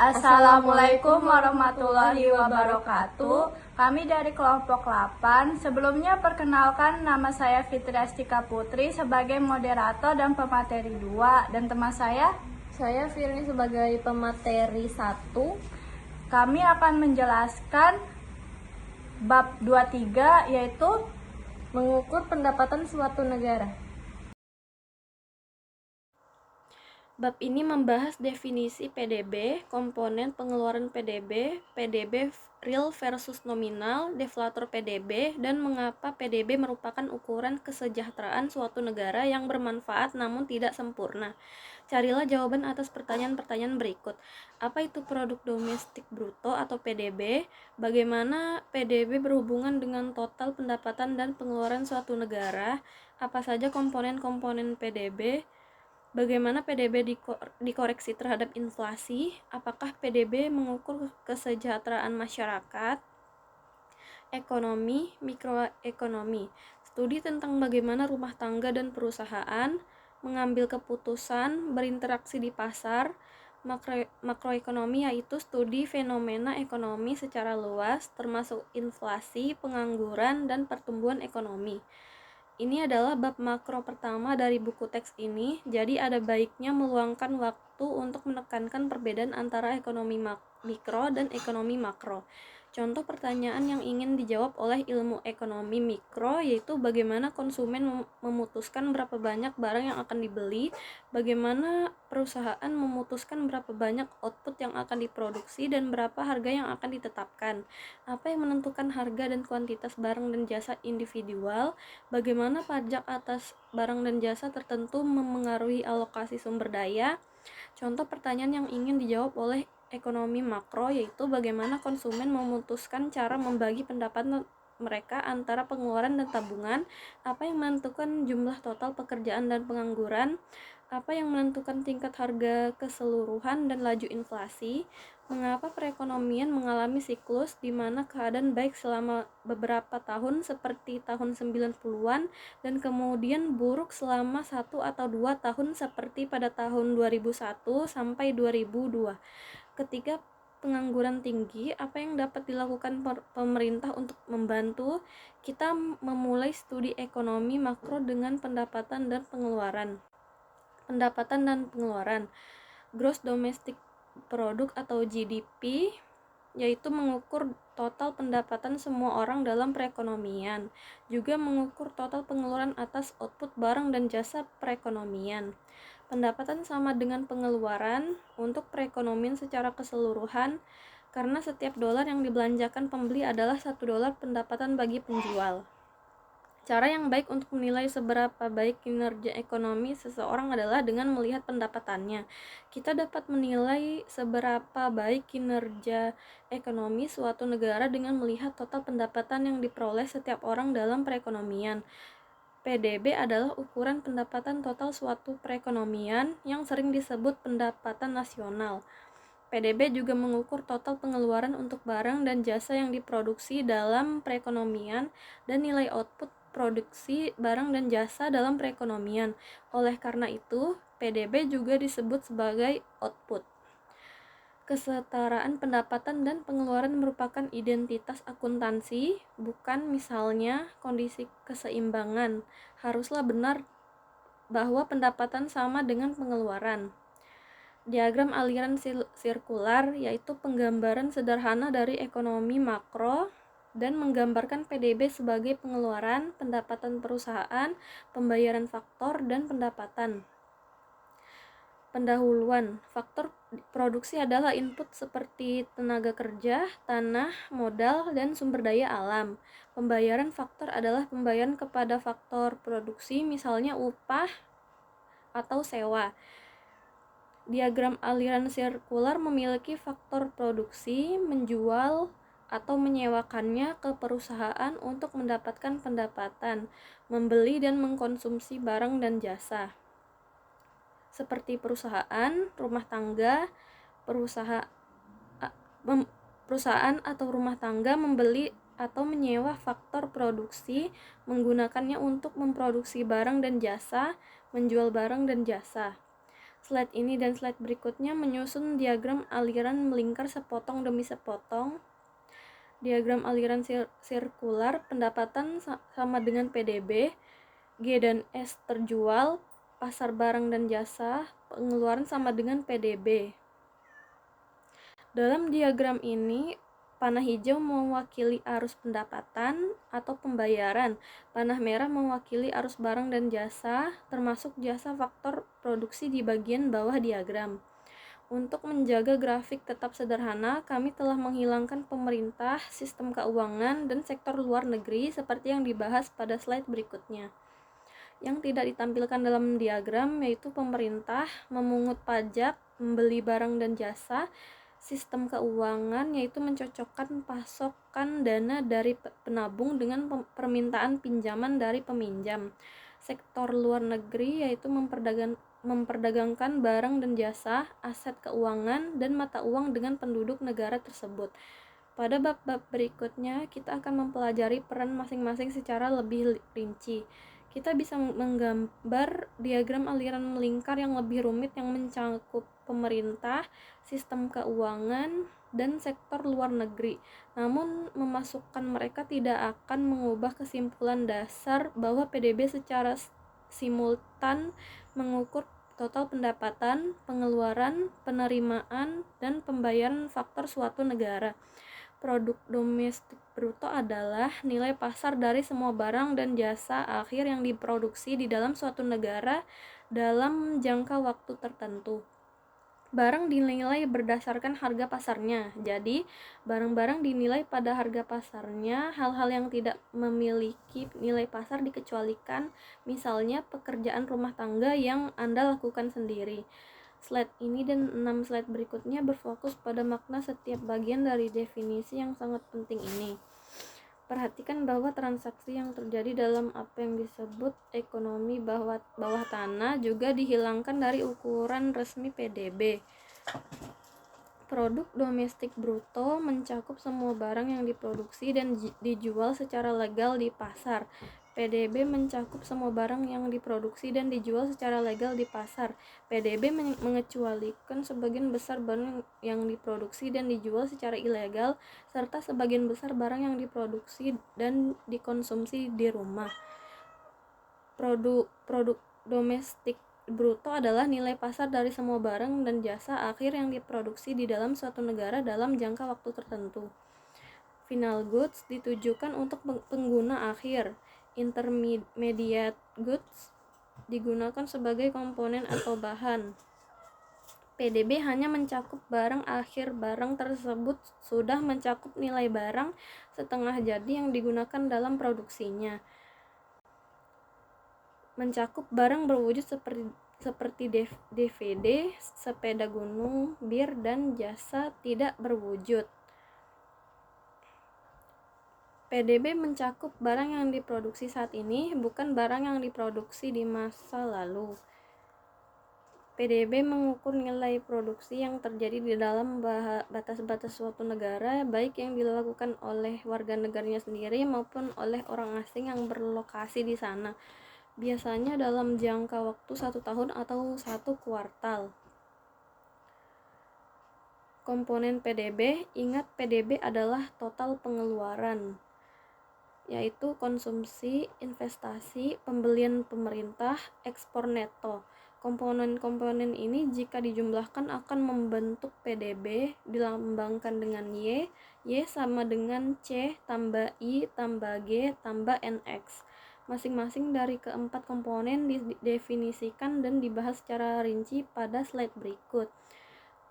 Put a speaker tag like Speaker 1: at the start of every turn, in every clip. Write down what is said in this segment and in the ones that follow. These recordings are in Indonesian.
Speaker 1: Assalamualaikum warahmatullahi wabarakatuh. Kami dari kelompok 8. Sebelumnya perkenalkan, nama saya Fitri Astika Putri sebagai moderator dan pemateri 2, dan teman saya
Speaker 2: Firly sebagai pemateri 1.
Speaker 1: Kami akan menjelaskan bab 23, yaitu
Speaker 2: mengukur pendapatan suatu negara. Bab ini membahas definisi PDB, komponen pengeluaran PDB, PDB real versus nominal, deflator PDB, dan mengapa PDB merupakan ukuran kesejahteraan suatu negara yang bermanfaat namun tidak sempurna. Carilah jawaban atas pertanyaan-pertanyaan berikut. Apa itu produk domestik bruto atau PDB? Bagaimana PDB berhubungan dengan total pendapatan dan pengeluaran suatu negara? Apa saja komponen-komponen PDB? Bagaimana PDB dikoreksi terhadap inflasi? Apakah PDB mengukur kesejahteraan masyarakat? Ekonomi, mikroekonomi. Studi tentang bagaimana rumah tangga dan perusahaan mengambil keputusan berinteraksi di pasar. Makroekonomi yaitu studi fenomena ekonomi secara luas, termasuk inflasi, pengangguran, dan pertumbuhan ekonomi. Ini adalah bab makro pertama dari buku teks ini, jadi ada baiknya meluangkan waktu untuk menekankan perbedaan antara ekonomi mikro dan ekonomi makro. Contoh pertanyaan yang ingin dijawab oleh ilmu ekonomi mikro yaitu bagaimana konsumen memutuskan berapa banyak barang yang akan dibeli, bagaimana perusahaan memutuskan berapa banyak output yang akan diproduksi dan berapa harga yang akan ditetapkan, apa yang menentukan harga dan kuantitas barang dan jasa individual, bagaimana pajak atas barang dan jasa tertentu memengaruhi alokasi sumber daya. Contoh pertanyaan yang ingin dijawab oleh ekonomi makro yaitu bagaimana konsumen memutuskan cara membagi pendapatan mereka antara pengeluaran dan tabungan, apa yang menentukan jumlah total pekerjaan dan pengangguran, apa yang menentukan tingkat harga keseluruhan dan laju inflasi, mengapa perekonomian mengalami siklus di mana keadaan baik selama beberapa tahun seperti tahun 90-an dan kemudian buruk selama 1 atau 2 tahun seperti pada tahun 2001 sampai 2002. Ketika pengangguran tinggi, apa yang dapat dilakukan pemerintah untuk membantu? Kita memulai studi ekonomi makro dengan pendapatan dan pengeluaran. Pendapatan dan pengeluaran. Gross Domestic Product atau GDP yaitu mengukur total pendapatan semua orang dalam perekonomian, juga mengukur total pengeluaran atas output barang dan jasa perekonomian. Pendapatan sama dengan pengeluaran untuk perekonomian secara keseluruhan, karena setiap dolar yang dibelanjakan pembeli adalah $1 pendapatan bagi penjual. Cara yang baik untuk menilai seberapa baik kinerja ekonomi seseorang adalah dengan melihat pendapatannya. Kita dapat menilai seberapa baik kinerja ekonomi suatu negara dengan melihat total pendapatan yang diperoleh setiap orang dalam perekonomian. PDB adalah ukuran pendapatan total suatu perekonomian yang sering disebut pendapatan nasional. PDB juga mengukur total pengeluaran untuk barang dan jasa yang diproduksi dalam perekonomian dan nilai output produksi barang dan jasa dalam perekonomian. Oleh karena itu, PDB juga disebut sebagai output. Kesetaraan pendapatan dan pengeluaran merupakan identitas akuntansi, bukan misalnya kondisi keseimbangan. Haruslah benar bahwa pendapatan sama dengan pengeluaran. Diagram aliran sirkular yaitu penggambaran sederhana dari ekonomi makro dan menggambarkan PDB sebagai pengeluaran, pendapatan perusahaan, pembayaran faktor, dan pendapatan. Pendahuluan. Faktor produksi adalah input seperti tenaga kerja, tanah, modal, dan sumber daya alam. Pembayaran faktor adalah pembayaran kepada faktor produksi, misalnya upah atau sewa. Diagram aliran sirkular memiliki faktor produksi, menjual atau menyewakannya ke perusahaan untuk mendapatkan pendapatan, membeli dan mengkonsumsi barang dan jasa. Seperti perusahaan, rumah tangga, perusahaan atau rumah tangga membeli atau menyewa faktor produksi, menggunakannya untuk memproduksi barang dan jasa, menjual barang dan jasa. Slide ini dan slide berikutnya menyusun diagram aliran melingkar sepotong demi sepotong. Diagram aliran sirkular, pendapatan sama dengan PDB, G dan S terjual, pasar barang dan jasa, pengeluaran sama dengan PDB. Dalam diagram ini, panah hijau mewakili arus pendapatan atau pembayaran, panah merah mewakili arus barang dan jasa, termasuk jasa faktor produksi di bagian bawah diagram. Untuk menjaga grafik tetap sederhana, kami telah menghilangkan pemerintah, sistem keuangan, dan sektor luar negeri seperti yang dibahas pada slide berikutnya. Yang tidak ditampilkan dalam diagram yaitu pemerintah, memungut pajak, membeli barang dan jasa, sistem keuangan yaitu mencocokkan pasokan dana dari penabung dengan permintaan pinjaman dari peminjam. Sektor luar negeri yaitu memperdagangkan barang dan jasa, aset keuangan, dan mata uang dengan penduduk negara tersebut. Pada bab-bab berikutnya, kita akan mempelajari peran masing-masing secara lebih rinci. Kita bisa menggambar diagram aliran melingkar yang lebih rumit yang mencakup pemerintah, sistem keuangan, dan sektor luar negeri. Namun, memasukkan mereka tidak akan mengubah kesimpulan dasar bahwa PDB secara simultan mengukur total pendapatan, pengeluaran, penerimaan, dan pembayaran faktor suatu negara. Produk domestik bruto adalah nilai pasar dari semua barang dan jasa akhir yang diproduksi di dalam suatu negara dalam jangka waktu tertentu. Barang dinilai berdasarkan harga pasarnya. Jadi, barang-barang dinilai pada harga pasarnya. Hal-hal yang tidak memiliki nilai pasar dikecualikan, misalnya pekerjaan rumah tangga yang Anda lakukan sendiri. Slide ini dan 6 slide berikutnya berfokus pada makna setiap bagian dari definisi yang sangat penting ini. Perhatikan bahwa transaksi yang terjadi dalam apa yang disebut ekonomi bawah tanah juga dihilangkan dari ukuran resmi PDB. Produk domestik bruto mencakup semua barang yang diproduksi dan dijual secara legal di pasar. PDB mencakup semua barang yang diproduksi dan dijual secara legal di pasar. PDB mengecualikan sebagian besar barang yang diproduksi dan dijual secara ilegal, serta sebagian besar barang yang diproduksi dan dikonsumsi di rumah. Produk domestik bruto adalah nilai pasar dari semua barang dan jasa akhir yang diproduksi di dalam suatu negara dalam jangka waktu tertentu. Final goods ditujukan untuk pengguna akhir. Intermediate goods digunakan sebagai komponen atau bahan. PDB hanya mencakup barang akhir. Barang tersebut sudah mencakup nilai barang setengah jadi yang digunakan dalam produksinya. Mencakup barang berwujud seperti DVD, sepeda gunung, bir, dan jasa tidak berwujud. PDB mencakup barang yang diproduksi saat ini, bukan barang yang diproduksi di masa lalu. PDB mengukur nilai produksi yang terjadi di dalam batas-batas suatu negara, baik yang dilakukan oleh warga negaranya sendiri maupun oleh orang asing yang berlokasi di sana. Biasanya dalam jangka waktu 1 tahun atau 1 kuartal. Komponen PDB, ingat PDB adalah total pengeluaran, yaitu konsumsi, investasi, pembelian pemerintah, ekspor neto. Komponen-komponen ini jika dijumlahkan akan membentuk PDB, dilambangkan dengan Y. Y sama dengan C tambah I tambah G tambah NX. Masing-masing dari keempat komponen didefinisikan dan dibahas secara rinci pada slide berikut.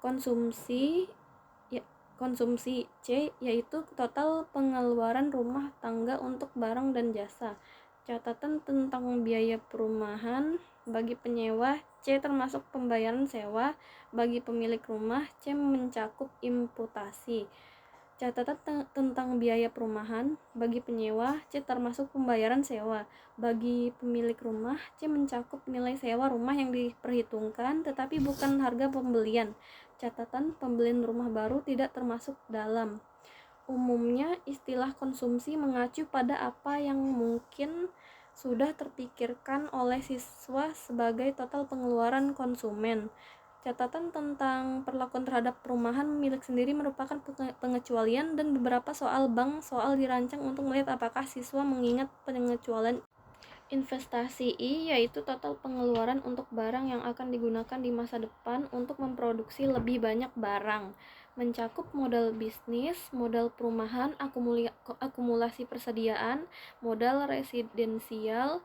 Speaker 2: Konsumsi C yaitu total pengeluaran rumah tangga untuk barang dan jasa. Catatan tentang biaya perumahan bagi penyewa, C termasuk pembayaran sewa. Bagi pemilik rumah, C mencakup imputasi. Catatan tentang biaya perumahan bagi penyewa, C termasuk pembayaran sewa. Bagi pemilik rumah, C mencakup nilai sewa rumah yang diperhitungkan tetapi bukan harga pembelian. Catatan pembelian rumah baru tidak termasuk dalam. Umumnya istilah konsumsi mengacu pada apa yang mungkin sudah terpikirkan oleh siswa sebagai total pengeluaran konsumen. Catatan tentang perlakuan terhadap perumahan milik sendiri merupakan pengecualian, dan beberapa soal bank soal dirancang untuk melihat apakah siswa mengingat pengecualian. Investasi I yaitu total pengeluaran untuk barang yang akan digunakan di masa depan untuk memproduksi lebih banyak barang. Mencakup modal bisnis, modal perumahan, akumulasi persediaan, modal residensial,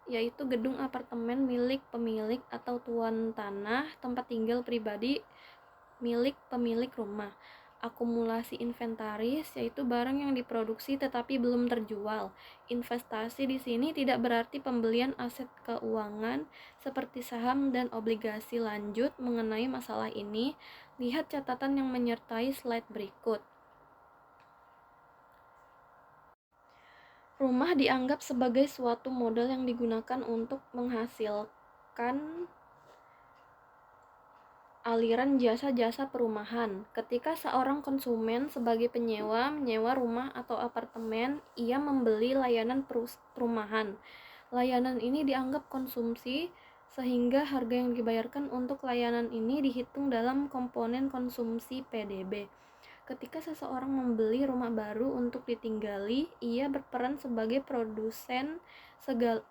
Speaker 2: yaitu gedung apartemen milik pemilik atau tuan tanah, tempat tinggal pribadi milik pemilik rumah. Akumulasi inventaris yaitu barang yang diproduksi tetapi belum terjual. Investasi di sini tidak berarti pembelian aset keuangan seperti saham dan obligasi. Lanjut mengenai masalah ini, lihat catatan yang menyertai slide berikut. Rumah dianggap sebagai suatu modal yang digunakan untuk menghasilkan aliran jasa-jasa perumahan. Ketika seorang konsumen sebagai penyewa menyewa rumah atau apartemen, ia membeli layanan perumahan. Layanan ini dianggap konsumsi, sehingga harga yang dibayarkan untuk layanan ini dihitung dalam komponen konsumsi PDB. Ketika seseorang membeli rumah baru untuk ditinggali, ia berperan sebagai produsen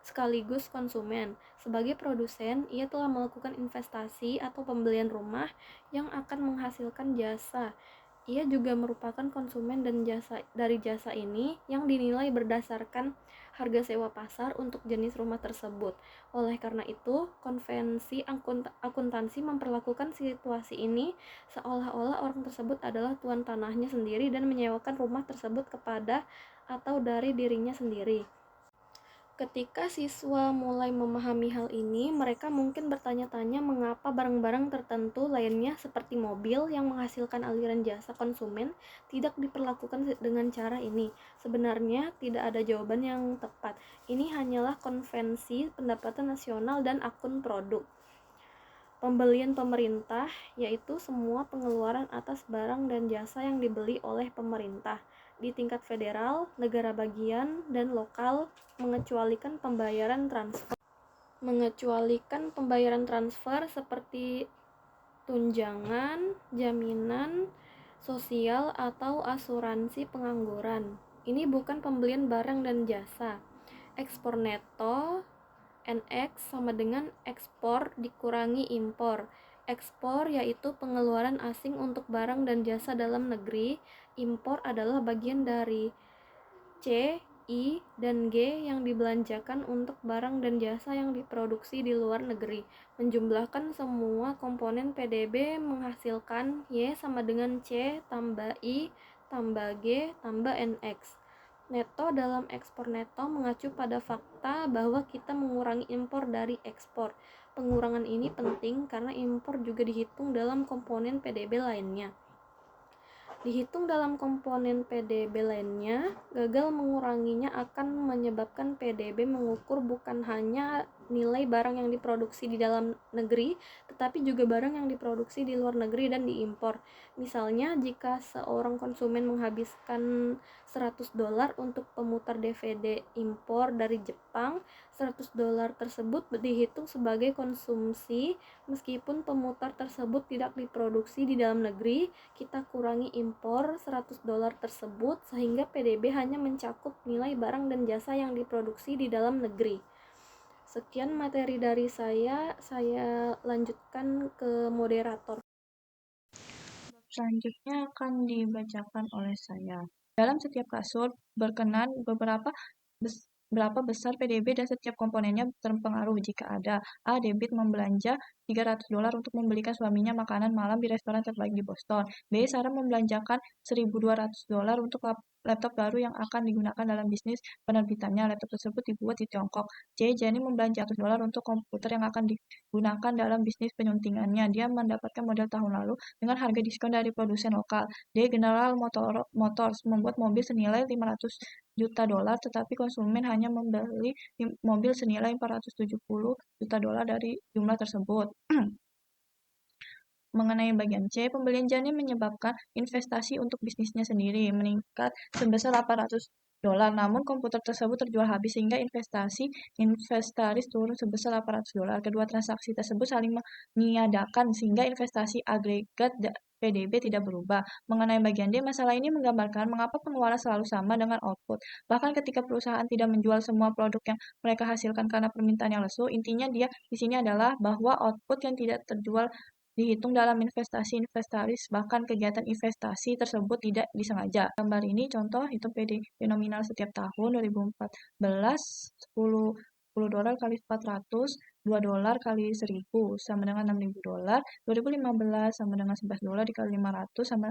Speaker 2: sekaligus konsumen. Sebagai produsen, ia telah melakukan investasi atau pembelian rumah yang akan menghasilkan jasa. Ia juga merupakan konsumen dan dari jasa ini yang dinilai berdasarkan harga sewa pasar untuk jenis rumah tersebut. Oleh karena itu, konvensi akuntansi memperlakukan situasi ini seolah-olah orang tersebut adalah tuan tanahnya sendiri dan menyewakan rumah tersebut kepada atau dari dirinya sendiri. Ketika siswa mulai memahami hal ini, mereka mungkin bertanya-tanya mengapa barang-barang tertentu lainnya seperti mobil yang menghasilkan aliran jasa konsumen tidak diperlakukan dengan cara ini. Sebenarnya tidak ada jawaban yang tepat. Ini hanyalah konvensi pendapatan nasional dan akun produk. Pembelian pemerintah yaitu semua pengeluaran atas barang dan jasa yang dibeli oleh pemerintah di tingkat federal, negara bagian, dan lokal, mengecualikan pembayaran transfer seperti tunjangan, jaminan sosial, atau asuransi pengangguran. Ini bukan pembelian barang dan jasa. Ekspor neto NX sama dengan ekspor dikurangi impor. Ekspor yaitu pengeluaran asing untuk barang dan jasa dalam negeri. Impor adalah bagian dari C, I, dan G yang dibelanjakan untuk barang dan jasa yang diproduksi di luar negeri. Menjumlahkan semua komponen PDB menghasilkan Y sama dengan C tambah I tambah G tambah NX. Neto dalam ekspor neto mengacu pada fakta bahwa kita mengurangi impor dari ekspor. Pengurangan ini penting karena impor juga dihitung dalam komponen PDB lainnya. Dihitung dalam komponen PDB lainnya, gagal menguranginya akan menyebabkan PDB mengukur bukan hanya nilai barang yang diproduksi di dalam negeri, tetapi juga barang yang diproduksi di luar negeri dan diimpor. Misalnya, jika seorang konsumen menghabiskan $100 untuk pemutar DVD impor dari Jepang, $100 tersebut dihitung sebagai konsumsi. Meskipun pemutar tersebut tidak diproduksi di dalam negeri, kita kurangi impor $100 tersebut sehingga PDB hanya mencakup nilai barang dan jasa yang diproduksi di dalam negeri. Sekian materi dari saya lanjutkan ke moderator.
Speaker 1: Selanjutnya akan dibacakan oleh saya. Dalam setiap kasur berkenan berapa besar PDB dan setiap komponennya terpengaruh jika ada. A. Debit membelanja $300 untuk membelikan suaminya makanan malam di restoran terbaik di Boston. B. Sarah membelanjakan $1.200 untuk laptop baru yang akan digunakan dalam bisnis penerbitannya. Laptop tersebut dibuat di Tiongkok. C. Jenny membelanja $100 untuk komputer yang akan digunakan dalam bisnis penyuntingannya. Dia mendapatkan model tahun lalu dengan harga diskon dari produsen lokal. D. General Motors membuat mobil senilai $500 juta, tetapi konsumen hanya membeli mobil senilai $470 juta dari jumlah tersebut. Mengenai bagian C, pembelian Jenny menyebabkan investasi untuk bisnisnya sendiri meningkat sebesar $800 dolar. Namun komputer tersebut terjual habis sehingga inventaris turun sebesar 800 dolar. Kedua transaksi tersebut saling meniadakan sehingga investasi agregat PDB tidak berubah. Mengenai bagian D, masalah ini menggambarkan mengapa pengeluaran selalu sama dengan output. Bahkan ketika perusahaan tidak menjual semua produk yang mereka hasilkan karena permintaan yang lesu, intinya dia di sini adalah bahwa output yang tidak terjual dihitung dalam investasi inventaris, bahkan kegiatan investasi tersebut tidak disengaja. Gambar ini contoh hitung PDB nominal setiap tahun 2014, 10 dolar kali 400, 2 dolar kali 1000 sama dengan 6.000 dolar. 2015 sama dengan 11 dolar dikali 500 sama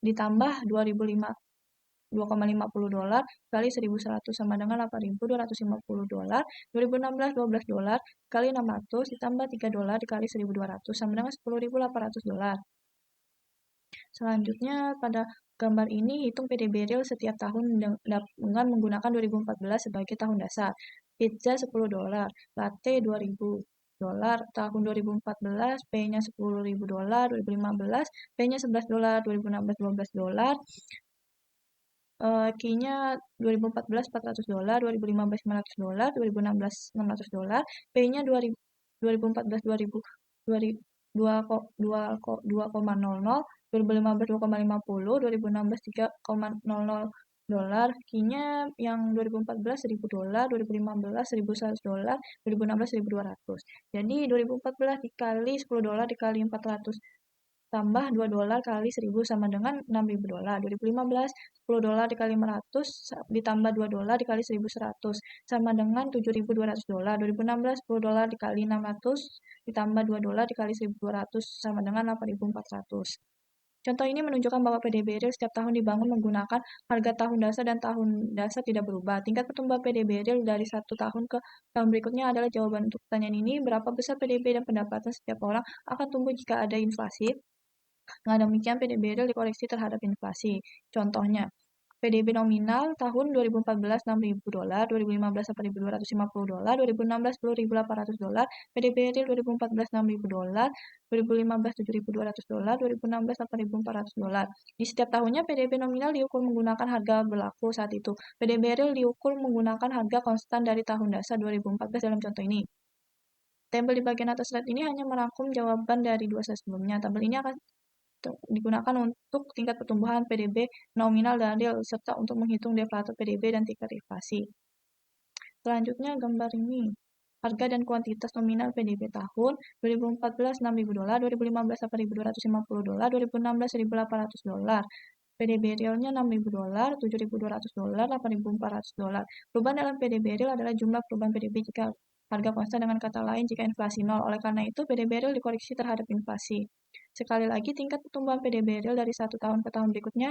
Speaker 1: ditambah 2,50 dolar kali 1.100 sama dengan 8.250 dolar. 2016 12 dolar kali 600 ditambah 3 dolar dikali 1.200 sama dengan 10.800 dolar. Selanjutnya pada gambar ini hitung PDB real setiap tahun dengan menggunakan 2014 sebagai tahun dasar. Pizza 10 dolar, latte 2.000 dolar tahun 2014, P-nya 10.000 dolar, 2015 P-nya 11 dolar, 2016 12 dolar, Q-nya 2014 400 dolar, 2015 500 dolar, 2016 600 dolar, P-nya 2014 2000 2,00, 2015 2,50, 2016 3,00 dolar, Q-nya yang 2014 1.000 dolar, 2015 1.100 dolar, 2016 1.200. Jadi 2014 dikali 10 dolar dikali 400 tambah 2 dolar kali 1.000 sama dengan 6.000 dolar. 2015 10 dolar dikali 500 ditambah 2 dolar dikali 1.100 sama dengan 7.200 dolar. 2016 10 dolar dikali 600 ditambah 2 dolar dikali 1.200 sama dengan 8.400. Contoh ini menunjukkan bahwa PDB real setiap tahun dibangun menggunakan harga tahun dasar dan tahun dasar tidak berubah. Tingkat pertumbuhan PDB real dari satu tahun ke tahun berikutnya adalah jawaban untuk pertanyaan ini. Berapa besar PDB dan pendapatan setiap orang akan tumbuh jika ada inflasi? Dengan demikian, PDB real dikoreksi terhadap inflasi. Contohnya, PDB nominal tahun 2014 6.000 dolar, 2015 8.250 dolar, 2016 10.800 dolar, PDB real 2014 6.000 dolar, 2015 7.200 dolar, 2016 8.400 dolar. Di setiap tahunnya PDB nominal diukur menggunakan harga berlaku saat itu. PDB real diukur menggunakan harga konstan dari tahun dasar 2014 dalam contoh ini. Tabel di bagian atas slide ini hanya merangkum jawaban dari dua slide sebelumnya. Tabel ini akan digunakan untuk tingkat pertumbuhan PDB nominal dan real serta untuk menghitung deflator PDB dan tingkat inflasi. Selanjutnya gambar ini harga dan kuantitas nominal PDB tahun 2014 6.000 dolar, 2015 8.250 dolar, 2016 1.800 dolar. PDB realnya 6.000 dolar, 7.200 dolar, 8.400 dolar. Perubahan dalam PDB real adalah jumlah perubahan PDB jika harga konstan, dengan kata lain jika inflasi nol. Oleh karena itu, PDB real dikoreksi terhadap inflasi. Sekali lagi, tingkat pertumbuhan PDB real dari satu tahun ke tahun berikutnya,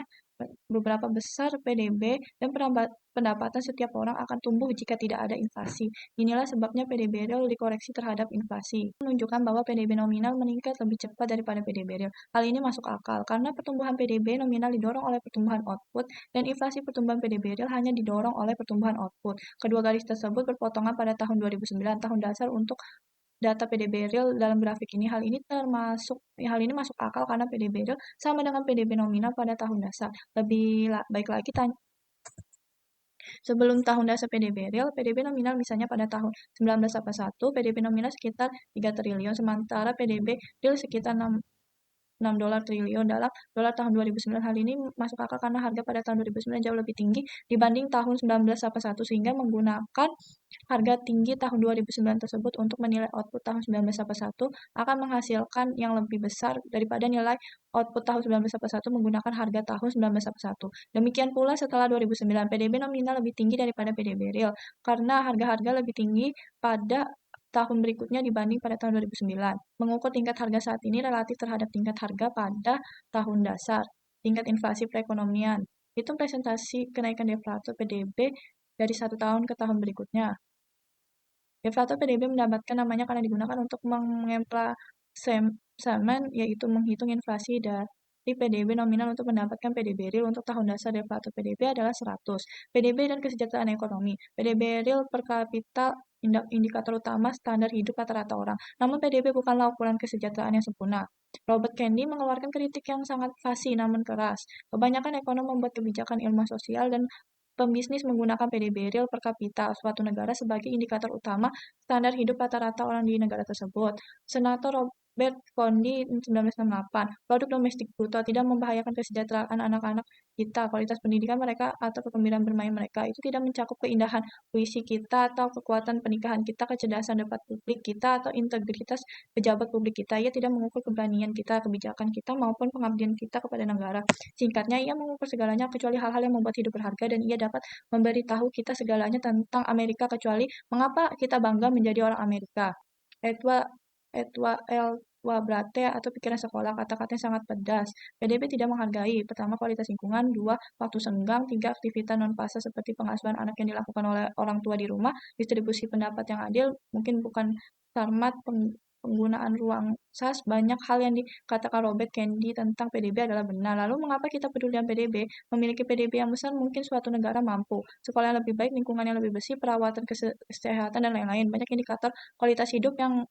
Speaker 1: beberapa besar PDB dan pendapatan setiap orang akan tumbuh jika tidak ada inflasi. Inilah sebabnya PDB real dikoreksi terhadap inflasi. Menunjukkan bahwa PDB nominal meningkat lebih cepat daripada PDB real. Hal ini masuk akal karena pertumbuhan PDB nominal didorong oleh pertumbuhan output dan inflasi pertumbuhan PDB real hanya didorong oleh pertumbuhan output. Kedua garis tersebut berpotongan pada tahun 2009, tahun dasar untuk data PDB real dalam grafik ini. Hal ini masuk akal karena PDB real sama dengan PDB nominal pada tahun dasar. Lebih baik lagi sebelum tahun dasar PDB real, PDB nominal misalnya pada tahun 1981, PDB nominal sekitar 3 triliun, sementara PDB real sekitar 6 dolar triliun dalam dolar tahun 2009. Hal ini masuk akal karena harga pada tahun 2009 jauh lebih tinggi dibanding tahun 1981 sehingga menggunakan harga tinggi tahun 2009 tersebut untuk menilai output tahun 1981 akan menghasilkan yang lebih besar daripada nilai output tahun 1981 menggunakan harga tahun 1981. Demikian pula setelah 2009, PDB nominal lebih tinggi daripada PDB real karena harga-harga lebih tinggi pada tahun berikutnya dibanding pada tahun 2009. Mengukur tingkat harga saat ini relatif terhadap tingkat harga pada tahun dasar. Tingkat inflasi perekonomian. Hitung presentasi kenaikan deflator PDB dari satu tahun ke tahun berikutnya. Deflator PDB mendapatkan namanya karena digunakan untuk mengimplementasikan, yaitu menghitung inflasi dari PDB nominal untuk mendapatkan PDB real. Untuk tahun dasar deflator PDB adalah 100. PDB dan kesejahteraan ekonomi. PDB real per kapita indikator utama standar hidup rata-rata orang. Namun PDB bukanlah ukuran kesejahteraan yang sempurna. Robert Kennedy mengeluarkan kritik yang sangat fasih namun keras. Kebanyakan ekonom membuat kebijakan ilmu sosial dan
Speaker 3: pembisnis menggunakan PDB real per kapita suatu negara sebagai indikator utama standar hidup rata-rata orang di negara tersebut. Senator Robert Kennedy 1968, produk domestik bruto tidak membahayakan kesejahteraan anak-anak kita, kualitas pendidikan mereka, atau kegembiraan bermain mereka. Itu tidak mencakup keindahan puisi kita atau kekuatan pernikahan kita, kecerdasan debat publik kita, atau integritas pejabat publik kita. Ia tidak mengukur keberanian kita, kebijakan kita, maupun pengabdian kita kepada negara. Singkatnya, ia mengukur segalanya kecuali hal-hal yang membuat hidup berharga, dan ia dapat memberitahu kita segalanya tentang Amerika kecuali mengapa kita bangga menjadi orang Amerika. Etwa Brate atau pikiran sekolah, kata-katanya sangat pedas. PDB tidak menghargai, pertama, kualitas lingkungan, dua, waktu senggang, tiga, aktivitas non-pasa seperti pengasuhan anak yang dilakukan oleh orang tua di rumah, distribusi pendapat yang adil, mungkin bukan format penggunaan ruang SAS. Banyak hal yang dikatakan Robert Kennedy tentang PDB adalah benar. Lalu mengapa kita peduli dengan PDB? Memiliki PDB yang besar mungkin suatu negara mampu. Sekolah yang lebih baik, lingkungan yang lebih bersih, perawatan kesehatan, dan lain-lain. Banyak indikator kualitas hidup yang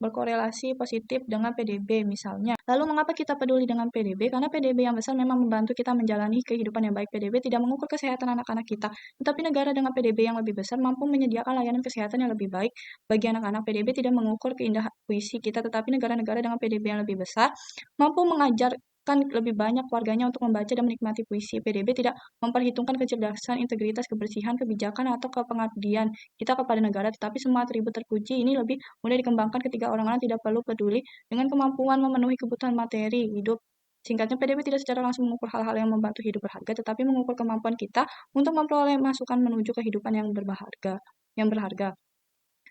Speaker 3: berkorelasi positif dengan PDB misalnya. Lalu mengapa kita peduli dengan PDB? Karena PDB yang besar memang membantu kita menjalani kehidupan yang baik. PDB tidak mengukur kesehatan anak-anak kita, tetapi negara dengan PDB yang lebih besar mampu menyediakan layanan kesehatan yang lebih baik bagi anak-anak. PDB tidak mengukur keindahan puisi kita, tetapi negara-negara dengan PDB yang lebih besar mampu mengajarkan lebih banyak warganya untuk membaca dan menikmati puisi. PDB tidak memperhitungkan kecerdasan, integritas, kebersihan, kebijakan, atau kepengabdian kita kepada negara, tetapi semua atribut terpuji ini lebih mudah dikembangkan ketika orang-orang tidak perlu peduli dengan kemampuan memenuhi kebutuhan materi hidup. Singkatnya, PDB tidak secara langsung mengukur hal-hal yang membantu hidup berharga, tetapi mengukur kemampuan kita untuk memperoleh masukan menuju kehidupan yang berharga.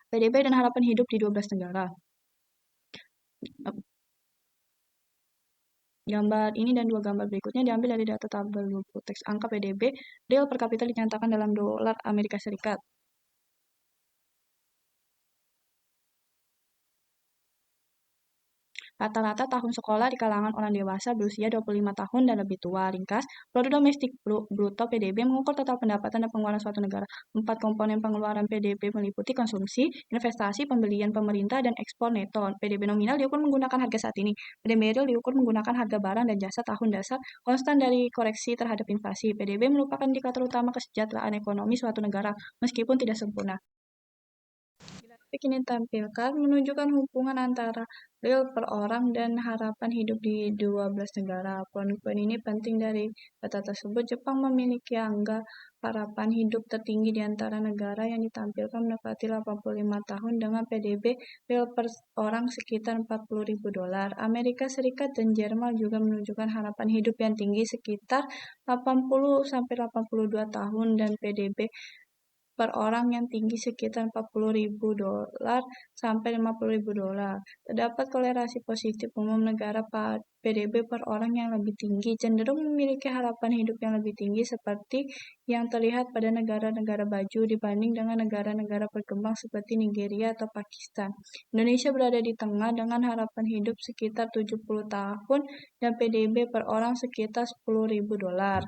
Speaker 3: PDB dan harapan hidup di 12 negara. Gambar ini dan dua gambar berikutnya diambil dari data tabel buku teks angka PDB real per kapita dinyatakan dalam dolar Amerika Serikat. Rata-rata tahun sekolah di kalangan orang dewasa berusia 25 tahun dan lebih tua. Ringkas, produk domestik bruto PDB mengukur total pendapatan dan pengeluaran suatu negara. 4 komponen pengeluaran PDB meliputi konsumsi, investasi, pembelian pemerintah, dan ekspor neto. PDB nominal diukur menggunakan harga saat ini. PDB real diukur menggunakan harga barang dan jasa tahun dasar konstan dari koreksi terhadap inflasi. PDB merupakan indikator utama kesejahteraan ekonomi suatu negara, meskipun tidak sempurna. Grafik ini tampilkan menunjukkan hubungan antara real per orang dan harapan hidup di 12 negara. Poin-poin ini penting dari data tersebut. Jepang memiliki angka harapan hidup tertinggi di antara negara yang ditampilkan mendekati 85 tahun dengan PDB real per orang sekitar $40.000. Amerika Serikat dan Jerman juga menunjukkan harapan hidup yang tinggi sekitar 80-82 tahun dan PDB per orang yang tinggi sekitar $40.000 sampai $50.000. Terdapat korelasi positif umum negara PDB per orang yang lebih tinggi cenderung memiliki harapan hidup yang lebih tinggi seperti yang terlihat pada negara-negara baju dibanding dengan negara-negara berkembang seperti Nigeria atau Pakistan. Indonesia berada di tengah dengan harapan hidup sekitar 70 tahun dan PDB per orang sekitar $10.000.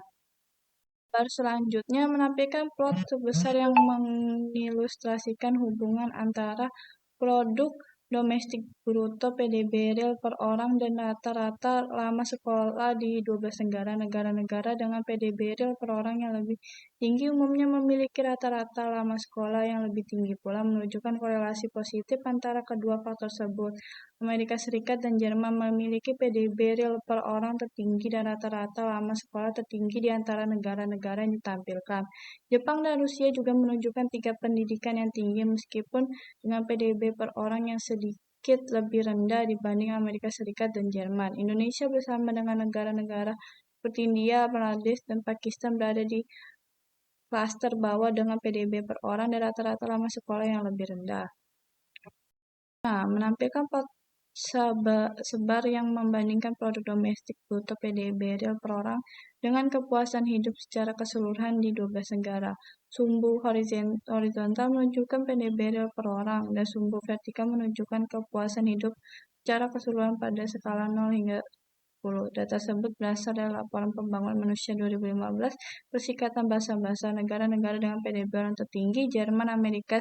Speaker 3: Gambar selanjutnya menampilkan plot sebesar yang mengilustrasikan hubungan antara produk domestik bruto PDB real per orang dan rata-rata lama sekolah di 12 negara. Negara-negara dengan PDB real per orang yang lebih tinggi umumnya memiliki rata-rata lama sekolah yang lebih tinggi pula, menunjukkan korelasi positif antara kedua faktor tersebut. Amerika Serikat dan Jerman memiliki PDB real per orang tertinggi dan rata-rata lama sekolah tertinggi di antara negara-negara yang ditampilkan. Jepang dan Rusia juga menunjukkan tingkat pendidikan yang tinggi meskipun dengan PDB per orang yang sedikit lebih rendah dibanding Amerika Serikat dan Jerman. Indonesia bersama dengan negara-negara seperti India, Bangladesh, dan Pakistan berada di klaster bawah dengan PDB per orang dan rata-rata lama sekolah yang lebih rendah. Menampilkan plot sebar yang membandingkan produk domestik bruto PDB real per orang dengan kepuasan hidup secara keseluruhan di 12 negara. Sumbu horizontal menunjukkan PDB real per orang dan sumbu vertikal menunjukkan kepuasan hidup secara keseluruhan pada skala 0 hingga 10. Data tersebut berasal dari Laporan Pembangunan Manusia 2015, Persikatan Bahasa-Bahasa Negara-negara dengan PDB orang tertinggi. Jerman, Amerika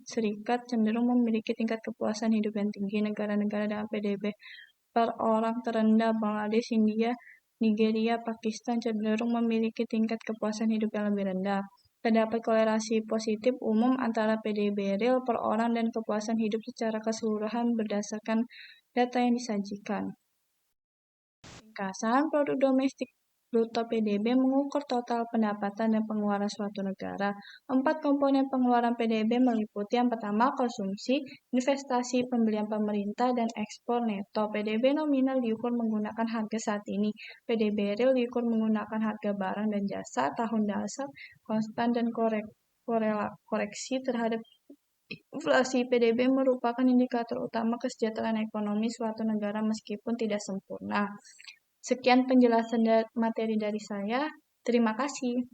Speaker 3: Serikat cenderung memiliki tingkat kepuasan hidup yang tinggi. Negara-negara dengan PDB per orang terendah, Bangladesh, India, Nigeria, Pakistan cenderung memiliki tingkat kepuasan hidup yang lebih rendah. Terdapat korelasi positif umum antara PDB real per orang dan kepuasan hidup secara keseluruhan berdasarkan data yang disajikan. Ringkasan, produk domestik bruto PDB mengukur total pendapatan dan pengeluaran suatu negara. 4 komponen pengeluaran PDB meliputi yang pertama konsumsi, investasi, pembelian pemerintah, dan ekspor neto. PDB nominal diukur menggunakan harga saat ini. PDB real diukur menggunakan harga barang dan jasa, tahun dasar, konstan, dan koreksi terhadap inflasi. PDB merupakan indikator utama kesejahteraan ekonomi suatu negara meskipun tidak sempurna. Sekian penjelasan materi dari saya. Terima kasih.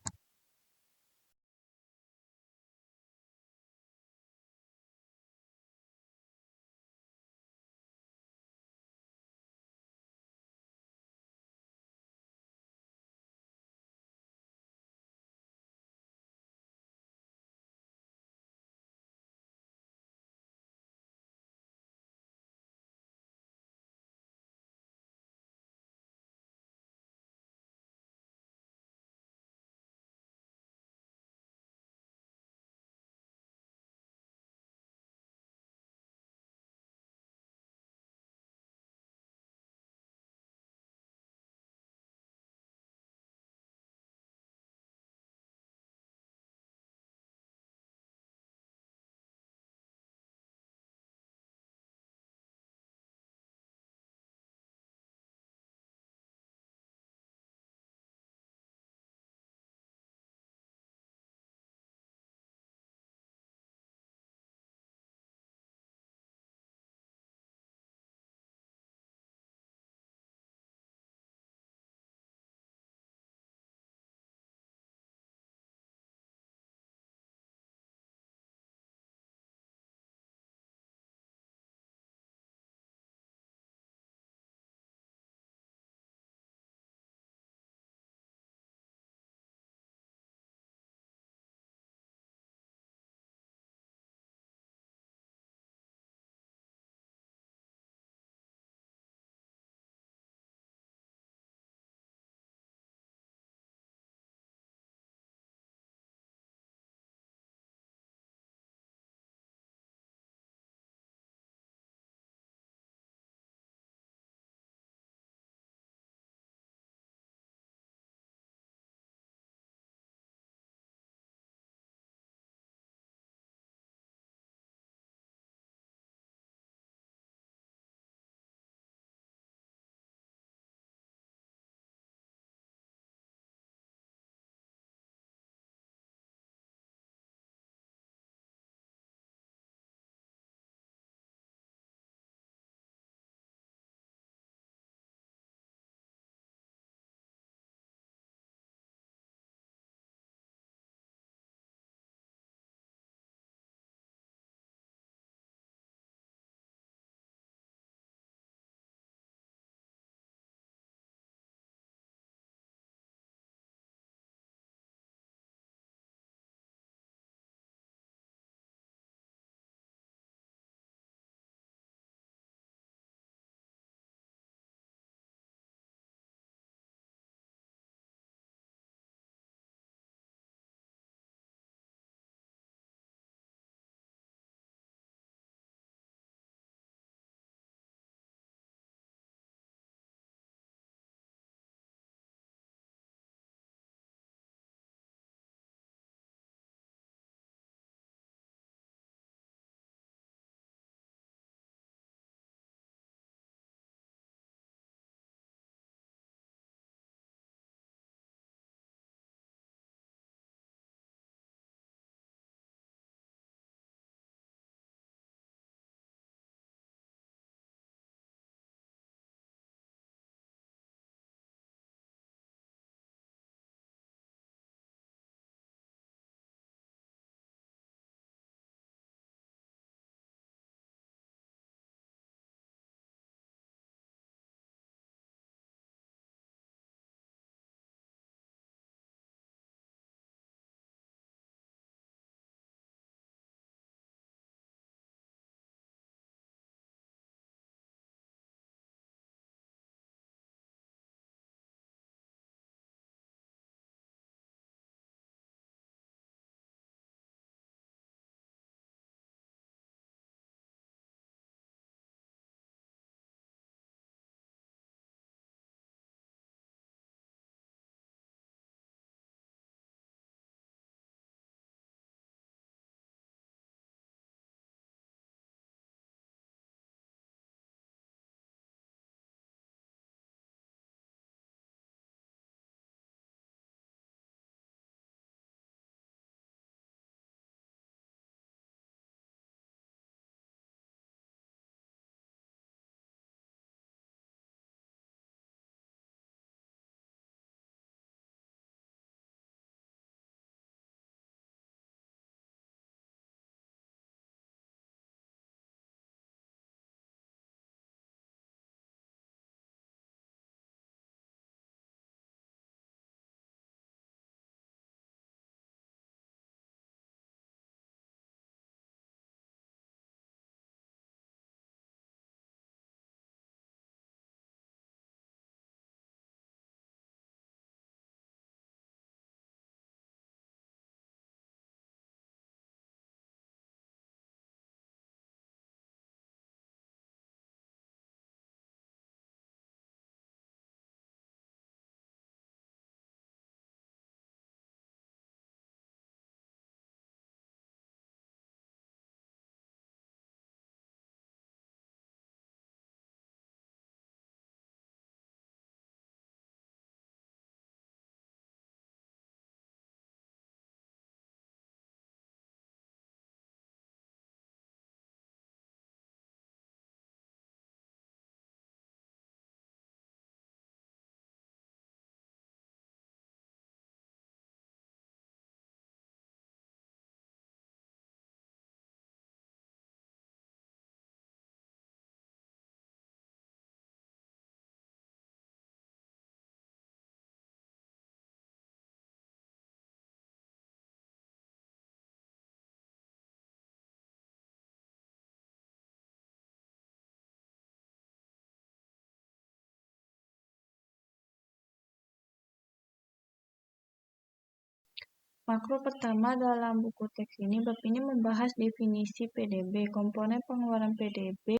Speaker 3: Makro pertama dalam buku teks ini, bab ini membahas definisi PDB, komponen pengeluaran PDB,